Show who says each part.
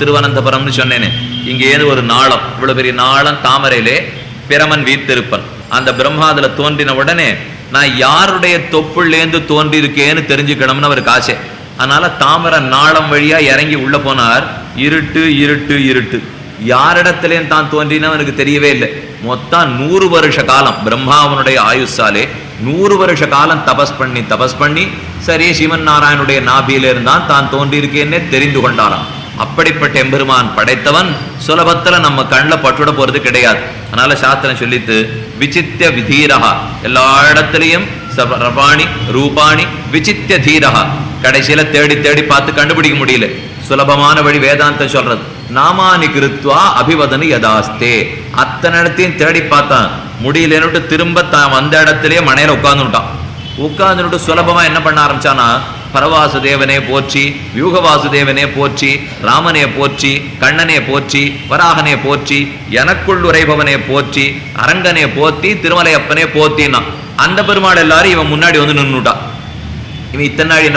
Speaker 1: திருவனந்தபுரம்னு சொன்னேனே, இங்கே ஒரு நாளம், இவ்வளவு பெரிய நாளம், தாமரையிலே பிரமன் வீத்திருப்பன். அந்த பிரம்மாதுல தோன்றின உடனே நான் யாருடைய தொப்புள்ளேந்து தோன்றியிருக்கேன்னு தெரிஞ்சுக்கணும்னு அவருக்கு ஆசை. அதனால தாமரை நாளம் வழியா இறங்கி உள்ள போனார். இருட்டு இருட்டு இருட்டு, யாரிடத்திலேயும் தான் தோன்றினா எனக்கு தெரியவே இல்லை. மொத்தம் 100 வருஷ காலம் பிரம்மாவனுடைய ஆயுஷாலே 100 வருஷ காலம் தபஸ் பண்ணி சரி சிவன் நாராயணுடைய நாபியில இருந்தான் தான் தோன்றியிருக்கேன்னே தெரிந்து கொண்டாராம். அப்படிப்பட்ட எம்பெருமான் படைத்தவன் சுலபத்துல நம்ம கண்ணில் பட்டுட போறது கிடையாது. அதனால சாஸ்திரம் சொல்லித்து விசித்திய விதீரகா, எல்லா இடத்துலையும் ரபாணி ரூபாணி விசித்திய தீரகா. கடைசியில தேடி தேடி பார்த்து கண்டுபிடிக்க முடியல. சுலபமான வழி வேதாந்தம் சொல்றது, நாமானி கிருத்வா அபிவதனு யதாஸ்தே. அத்தனை இடத்தையும் தேடி பார்த்தான், முடியலன்னுட்டு திரும்ப தான் வந்த இடத்திலேயே மனையில உட்கார்ந்துட்டு சுலபமா என்ன பண்ண ஆரம்பிச்சானா, பரவாசுதேவனே போற்றி, வியூகவாசுதேவனே போற்றி, ராமனே போற்றி, கண்ணனே போற்றி, வராகனே போற்றி, எனக்குள் உரைபவனே போற்றி, அரங்கனே போற்றி, திருமலையப்பனே போற்றினா அந்த பெருமாள் எல்லாரும் இவன் முன்னாடி வந்து நின்னுட்டான். இவன் இத்தனை நாள் என்ன